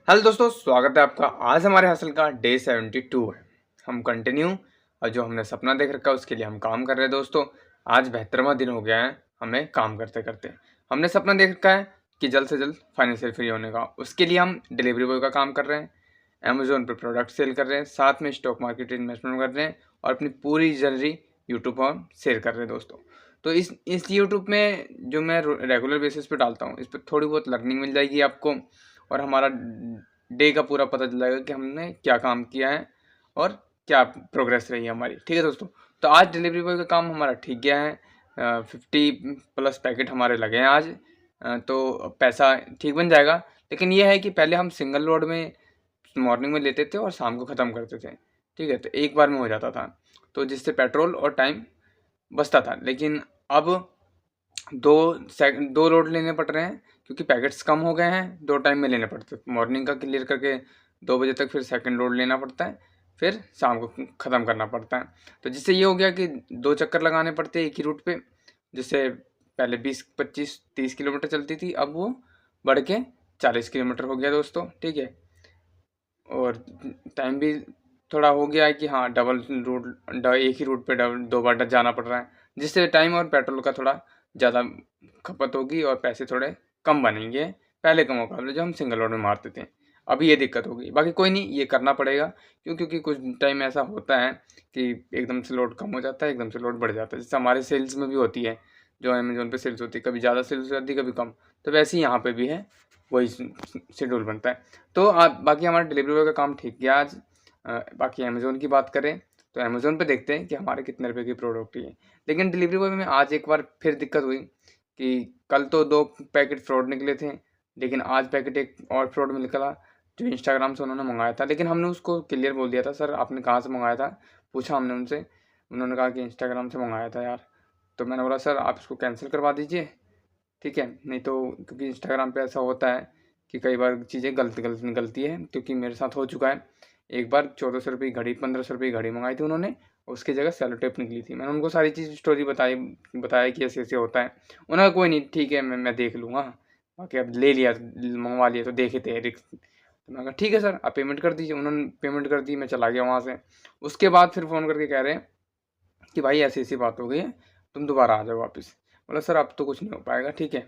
Hello दोस्तों, स्वागत है आपका। आज हमारे हसल का डे 72 है। हम कंटिन्यू और जो हमने सपना देख रखा है उसके लिए हम काम कर रहे हैं दोस्तों। आज 72वां दिन हो गया है हमें काम करते करते। हमने सपना देख रखा है कि जल्द से जल्द फाइनेंशियल फ्री होने का। उसके लिए हम डिलीवरी बॉय का काम कर रहे हैं, अमेजोन पर प्रोडक्ट सेल कर रहे हैं, साथ में स्टॉक मार्केट इन्वेस्टमेंट कर रहे हैं और अपनी पूरी जर्नी यूट्यूब पर शेयर कर रहे हैं दोस्तों। तो इस यूट्यूब में जो मैं रेगुलर बेसिस पे डालता हूँ, इस पर थोड़ी बहुत लर्निंग मिल जाएगी आपको और हमारा डे का पूरा पता चल जाएगा कि हमने क्या काम किया है और क्या प्रोग्रेस रही है हमारी। ठीक है दोस्तों, तो आज डिलीवरी बॉय का काम हमारा ठीक गया है। 50+ पैकेट हमारे लगे हैं आज। तो पैसा ठीक बन जाएगा। लेकिन ये है कि पहले हम सिंगल लोड में मॉर्निंग में लेते थे और शाम को ख़त्म करते थे। ठीक है, तो एक बार में हो जाता था, तो जिससे पेट्रोल और टाइम बचता था। लेकिन अब दो लोड लेने पड़ रहे हैं क्योंकि पैकेट्स कम हो गए हैं। 2 टाइम में लेने पड़ते हैं, मॉर्निंग का क्लियर करके 2 बजे तक, फिर सेकंड लोड लेना पड़ता है, फिर शाम को ख़त्म करना पड़ता है। तो जिससे ये हो गया कि 2 चक्कर लगाने पड़ते हैं एक ही रूट पे। जिससे पहले 20, 25, 30 किलोमीटर चलती थी, अब वो बढ़ के 40 किलोमीटर हो गया दोस्तों। ठीक है, और टाइम भी थोड़ा हो गया है कि हाँ, डबल रूट एक ही रूट पे डबल 2 बार जाना पड़ रहा है, जिससे टाइम और पेट्रोल का थोड़ा ज़्यादा खपत होगी और पैसे थोड़े कम बनेंगे पहले के मुकाबले जो हम सिंगल लोड में मारते थे। अभी ये दिक्कत होगी, बाकी कोई नहीं, ये करना पड़ेगा। क्योंकि कुछ टाइम ऐसा होता है कि एकदम से लोड कम हो जाता है, एकदम से लोड बढ़ जाता है, जैसे हमारे सेल्स में भी होती है। जो अमेज़न पे सेल्स होती है, कभी ज़्यादा सेल्स हो जाती है, कभी कम। तो वैसे ही यहाँ पे भी है, वही शेड्यूल बनता है। तो आप बाकी हमारा डिलीवरी बॉय का काम ठीक गया आज। बाकी अमेज़न की बात करें तो अमेज़न पे देखते हैं कि हमारे कितने रुपए की प्रोडक्ट है। लेकिन डिलीवरी बॉय में आज एक बार फिर दिक्कत हुई कि कल तो 2 पैकेट फ्रॉड निकले थे, लेकिन आज पैकेट एक और फ्रॉड में निकला जो इंस्टाग्राम से उन्होंने मंगाया था। लेकिन हमने उसको क्लियर बोल दिया था, सर आपने कहाँ से मंगाया था? पूछा हमने उनसे, उन्होंने कहा कि इंस्टाग्राम से मंगाया था यार। तो मैंने बोला सर आप इसको कैंसिल करवा दीजिए, ठीक है? नहीं तो क्योंकि इंस्टाग्राम पे ऐसा होता है कि कई बार चीज़ें गलत गलत निकलती है, क्योंकि मेरे साथ हो चुका है। एक बार 1400 रुपये की घड़ी, 1500 रुपये की घड़ी मंगाई थी उन्होंने, उसकी जगह सेलो टेप निकली थी। मैंने उनको सारी चीज़ स्टोरी बताया कि ऐसे ऐसे होता है। उन्होंने कोई नहीं, ठीक है, मैं देख लूँगा। बाकी अब ले लिया, मंगवा लिया तो देखे थे रिक्स। तो मैंने कहा ठीक है सर, आप पेमेंट कर दीजिए। उन्होंने पेमेंट कर दी, मैं चला गया वहाँ से। उसके बाद फिर फ़ोन करके कह रहे हैं कि भाई ऐसी ऐसी बात हो गई है, तुम दोबारा आ जाओ वापस। बोला सर अब तो कुछ नहीं हो पाएगा, ठीक है,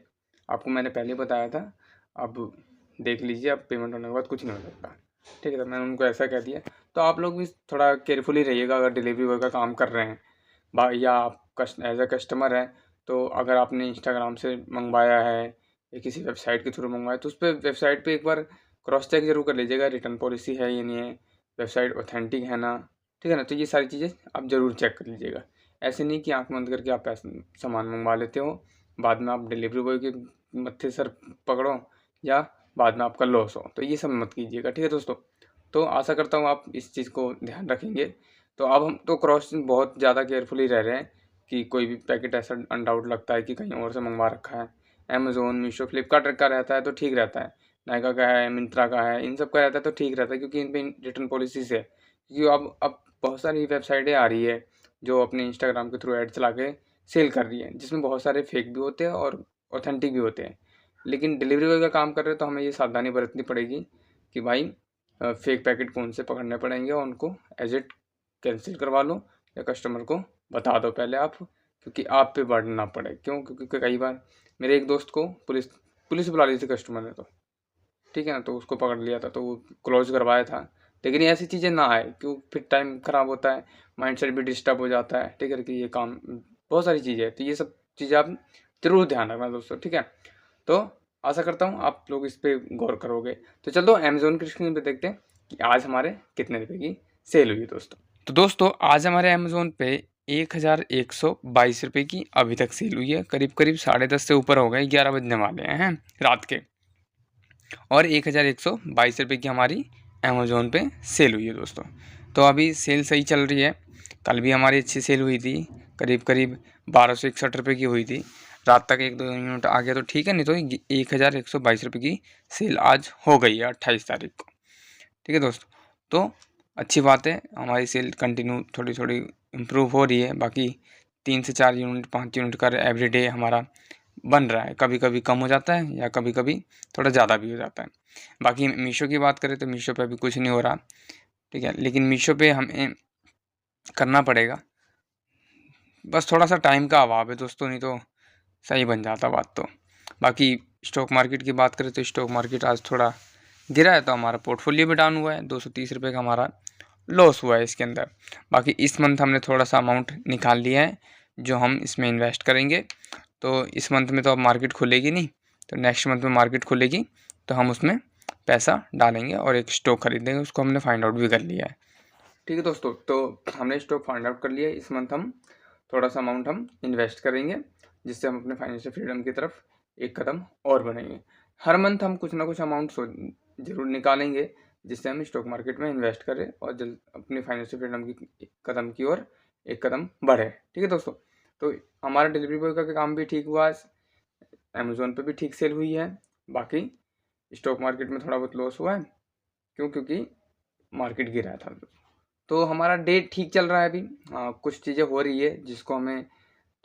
आपको मैंने पहले बताया था, अब देख लीजिए, अब पेमेंट होने के बाद कुछ नहीं हो सकता। ठीक है, तो मैंने उनको ऐसा कह दिया। तो आप लोग भी थोड़ा केयरफुली रहिएगा अगर डिलीवरी बॉय का काम कर रहे हैं या आप एज अ कस्टमर है। तो अगर आपने इंस्टाग्राम से मंगवाया है या किसी वेबसाइट के थ्रू मंगवाया, तो उस पर वेबसाइट पे एक बार क्रॉस चेक जरूर कर लीजिएगा, रिटर्न पॉलिसी है या नहीं है, वेबसाइट ऑथेंटिक है ना। ठीक है ना, तो ये सारी चीज़ें आप ज़रूर चेक कर लीजिएगा। ऐसे नहीं कि आंख बंद करके आप पैसे सामान मंगवा लेते हो, बाद में आप डिलीवरी बॉय के मत्थे सर पकड़ो या बाद में आपका लॉस हो। तो ये सब मत कीजिएगा, ठीक है दोस्तों। तो आशा करता हूँ आप इस चीज़ को ध्यान रखेंगे। तो अब हम तो क्रॉस बहुत ज़्यादा केयरफुली रह रहे हैं कि कोई भी पैकेट ऐसा अनडाउट लगता है कि कहीं और से मंगवा रखा है, अमेज़ोन, मीशो, फ्लिपकार्ट का रहता है तो ठीक रहता है, नायका का है, मिंत्रा का है, इन सब का रहता है तो ठीक रहता है, क्योंकि इन पे रिटर्न पॉलिसीज़ है। क्योंकि अब बहुत सारी वेबसाइटें आ रही है जो अपने इंस्टाग्राम के थ्रू ऐड चला के सेल कर रही है, जिसमें बहुत सारे फेक भी होते हैं और ऑथेंटिक भी होते हैं। लेकिन डिलीवरी बॉय का काम कर रहे हैं तो हमें ये सावधानी बरतनी पड़ेगी कि भाई फेक पैकेट कौन से पकड़ने पड़ेंगे और उनको एज इट कैंसिल करवा लो या कस्टमर को बता दो पहले आप, क्योंकि आप पे बर्डन ना पड़े। क्यों? क्योंकि कई बार मेरे एक दोस्त को पुलिस पुलिस बुला ली थी कस्टमर ने, तो ठीक है ना, तो उसको पकड़ लिया था, तो वो क्लोज करवाया था। लेकिन ये ऐसी चीज़ें ना आए, क्यों? फिर टाइम ख़राब होता है, माइंडसेट भी डिस्टर्ब हो जाता है। ठीक है, कि ये काम बहुत सारी चीज़ें हैं, तो ये सब चीज़ें आप ज़रूर ध्यान रखना दोस्तों, ठीक है। तो आशा करता हूँ आप लोग इस पे गौर करोगे। तो चलो अमेज़न की स्क्रीन पे देखते हैं कि आज हमारे कितने रुपए की सेल हुई है दोस्तों। तो दोस्तों आज हमारे अमेज़न पे 1122 रुपये की अभी तक सेल हुई है। करीब करीब 10:30 से ऊपर हो गए, 11 बजने वाले हैं रात के। और 1122 रुपये की हमारी अमेज़न पे सेल हुई है दोस्तों। तो अभी सेल सही चल रही है। कल भी हमारी अच्छी सेल हुई थी, करीब करीब 1261 रुपये की हुई थी। रात तक 1-2 यूनिट आ गया तो ठीक है, नहीं तो 1122 रुपये की सेल आज हो गई है 28 तारीख को। ठीक है दोस्तों, तो अच्छी बात है, हमारी सेल कंटिन्यू थोड़ी थोड़ी इम्प्रूव हो रही है। बाकी 3 से 4 यूनिट, 5 यूनिट का एवरी डे हमारा बन रहा है, कभी कभी कम हो जाता है या कभी कभी थोड़ा ज़्यादा भी हो जाता है। बाकी मीशो की बात करें तो मीशो पे अभी कुछ नहीं हो रहा, ठीक है, लेकिन मीशो पे हमें करना पड़ेगा, बस थोड़ा सा टाइम का अभाव है दोस्तों, नहीं तो सही बन जाता बात तो। बाकी स्टॉक मार्केट की बात करें तो स्टॉक मार्केट आज थोड़ा गिरा है, तो हमारा पोर्टफोलियो भी डाउन हुआ है, 230 रुपये का हमारा लॉस हुआ है इसके अंदर। बाकी इस मंथ हमने थोड़ा सा अमाउंट निकाल लिया है जो हम इसमें इन्वेस्ट करेंगे। तो इस मंथ में तो अब मार्केट खुलेगी नहीं, तो नेक्स्ट मंथ में मार्केट खुलेगी तो हम उसमें पैसा डालेंगे और एक स्टॉक खरीदेंगे, उसको हमने फाइंड आउट भी कर लिया है। ठीक है दोस्तों, तो हमने स्टॉक फाइंड आउट कर लिया है। इस मंथ हम थोड़ा सा अमाउंट हम इन्वेस्ट करेंगे, जिससे हम अपने फाइनेंशियल फ्रीडम की तरफ एक कदम और बढ़ेंगे। हर मंथ हम कुछ ना कुछ अमाउंट जरूर निकालेंगे, जिससे हम स्टॉक मार्केट में इन्वेस्ट करें और जल्द अपनी फाइनेंशियल फ्रीडम की कदम की ओर एक कदम बढ़े। ठीक है दोस्तों, तो हमारा डिलीवरी बॉय का काम भी ठीक हुआ, अमेज़ोन पे भी ठीक सेल हुई है। बाकी स्टॉक मार्केट में थोड़ा बहुत लॉस हुआ है, क्योंकि मार्केट गिरा था। तो हमारा डे ठीक चल रहा है अभी। कुछ चीज़ें हो रही है जिसको हमें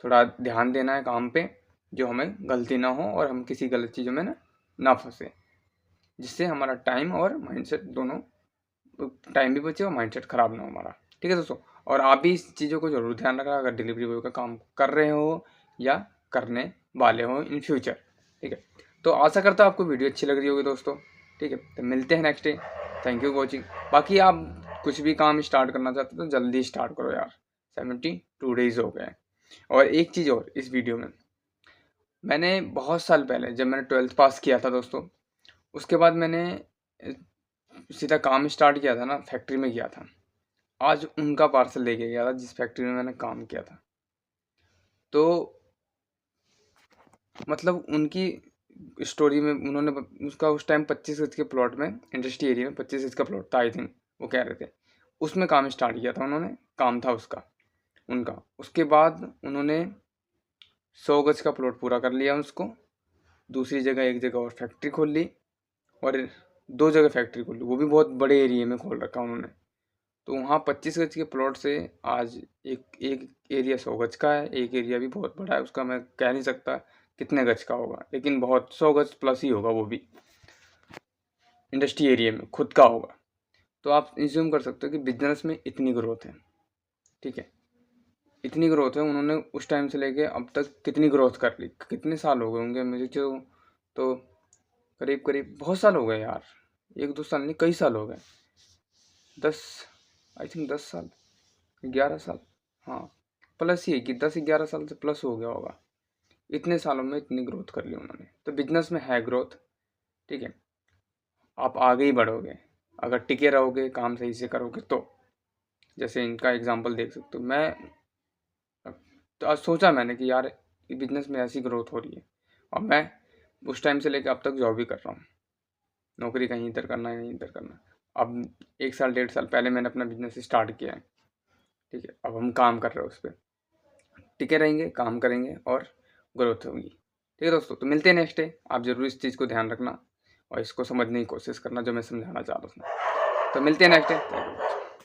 थोड़ा ध्यान देना है काम पे, जो हमें गलती ना हो और हम किसी गलत चीज़ों में ना फंसे, जिससे हमारा टाइम और माइंडसेट दोनों, टाइम भी बचे और माइंडसेट ख़राब ना हो हमारा। ठीक है दोस्तों, और आप भी इस चीज़ों को ज़रूर ध्यान रखना अगर डिलीवरी बॉय का काम कर रहे हो या करने वाले हो इन फ्यूचर। ठीक है, तो आशा करता हूँ आपको वीडियो अच्छी लग रही होगी दोस्तों। ठीक है, तो मिलते हैं next day. Thank you watching. बाकी आप कुछ भी काम स्टार्ट करना चाहते हो तो जल्दी स्टार्ट करो यार, 72 डेज़ हो गए हैं। और एक चीज़ और, इस वीडियो में मैंने बहुत साल पहले जब मैंने 12th पास किया था दोस्तों, उसके बाद मैंने सीधा काम स्टार्ट किया था ना, फैक्ट्री में किया था। आज उनका पार्सल लेके गया था जिस फैक्ट्री में मैंने काम किया था। तो मतलब उनकी स्टोरी में उन्होंने उसका उस टाइम 25 गज के प्लॉट में, इंडस्ट्री एरिया में 25 गज का प्लॉट था आई थिंक, वो कह रहे थे। उसमें काम स्टार्ट किया था उन्होंने, काम था उसका उनका। उसके बाद उन्होंने 100 गज का प्लॉट पूरा कर लिया उसको, दूसरी जगह एक जगह और फैक्ट्री खोल ली, और 2 जगह फैक्ट्री खोल ली, वो भी बहुत बड़े एरिया में खोल रखा उन्होंने। तो वहाँ 25 गज के प्लॉट से आज एक एक एरिया 100 गज का है, एक एरिया भी बहुत बड़ा है उसका, मैं कह नहीं सकता कितने गज का होगा, लेकिन बहुत 100 गज प्लस ही होगा, वो भी इंडस्ट्री एरिया में खुद का होगा। तो आप इंज्यूम कर सकते हो कि बिजनेस में इतनी ग्रोथ है। ठीक है, इतनी ग्रोथ है, उन्होंने उस टाइम से लेके अब तक कितनी ग्रोथ कर ली, कितने साल हो गए होंगे मुझे तो करीब करीब बहुत साल हो गए यार, 1-2 साल नहीं, कई साल हो गए, 10, आई थिंक 10 साल, 11 साल, हाँ प्लस ही है कि 10-11 साल से प्लस हो गया होगा। इतने सालों में इतनी ग्रोथ कर ली उन्होंने, तो बिजनेस में है ग्रोथ। ठीक है, आप आगे ही बढ़ोगे अगर टिके रहोगे, काम सही से करोगे तो। जैसे इनका एग्जांपल देख सकते हो, मैं तो आज सोचा मैंने कि यार बिजनेस में ऐसी ग्रोथ हो रही है, और मैं उस टाइम से लेकर अब तक जॉब ही कर रहा हूँ, नौकरी कहीं इधर करना है कहीं इधर करना। अब 1 साल 1.5 साल पहले मैंने अपना बिजनेस स्टार्ट किया है। ठीक है, अब हम काम कर रहे हैं उस पर, टिके रहेंगे, काम करेंगे और ग्रोथ होगी। ठीक है दोस्तों, तो मिलते हैं नेक्स्ट डे। आप ज़रूर इस चीज़ को ध्यान रखना और इसको समझने की कोशिश करना जो मैं समझाना चाह रहा हूँ। तो मिलते हैं नेक्स्ट डे।